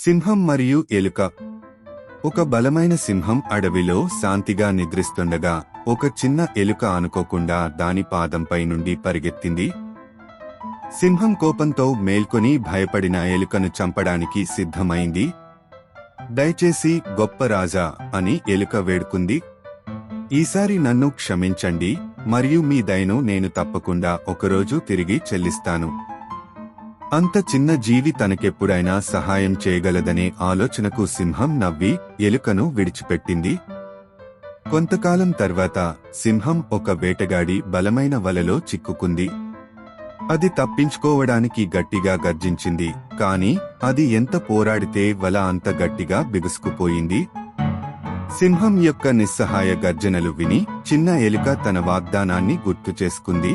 సింహం మరియు ఎలుక. ఒక బలమైన సింహం అడవిలో శాంతిగా నిద్రిస్తుండగా ఒక చిన్న ఎలుక అనుకోకుండా దాని పాదంపై నుండి పరిగెత్తింది. సింహం కోపంతో మేల్కొని భయపడిన ఎలుకను చంపడానికి సిద్ధమైంది. దయచేసి గొప్ప రాజా అని ఎలుక వేడుకుంది. ఈసారి నన్ను క్షమించండి, మరియు మీ దయను నేను తప్పకుండా ఒకరోజు తిరిగి చెల్లిస్తాను. అంత చిన్న జీవి తనకెప్పుడైనా సహాయం చేయగలదనే ఆలోచనకు సింహం నవ్వి ఎలుకను విడిచిపెట్టింది. కొంతకాలం తర్వాత సింహం ఒక వేటగాడి బలమైన వలలో చిక్కుకుంది. అది తప్పించుకోవడానికి గట్టిగా గర్జించింది, కాని అది ఎంత పోరాడితే వల అంత గట్టిగా బిగుసుకుపోయింది. సింహం యొక్క నిస్సహాయ గర్జనలు విని చిన్న ఎలుక తన వాగ్దానాన్ని గుర్తు చేసుకుంది.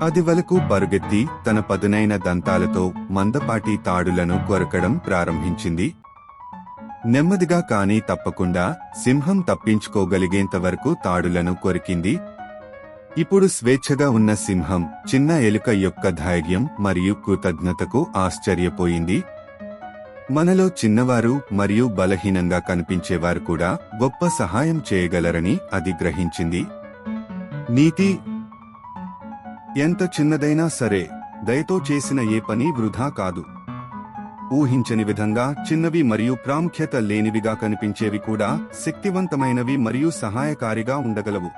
అది వలకు పరుగెత్తి తన పదునైన దంతాలతో మందపాటి తాడులను కొరకడం ప్రారంభించింది. నెమ్మదిగా కాని తప్పకుండా సింహం తప్పించుకోగలిగేంతవరకు తాడులను కొరికింది. ఇప్పుడు స్వేచ్ఛగా ఉన్న సింహం చిన్న ఎలుక యొక్క ధైర్యం మరియు కృతజ్ఞతకు ఆశ్చర్యపోయింది. మనలో చిన్నవారు మరియు బలహీనంగా కనిపించేవారు కూడా గొప్ప సహాయం చేయగలరని అది గ్రహించింది. నీతి: ఎంత చిన్నదైనా సరే, దయతో చేసిన ఏ పని వృధా కాదు. ఊహించని విధంగా చిన్నవి మరియు ప్రాముఖ్యత లేనివిగా కనిపించేవి కూడా శక్తివంతమైనవి మరియు సహాయకారిగా ఉండగలవు.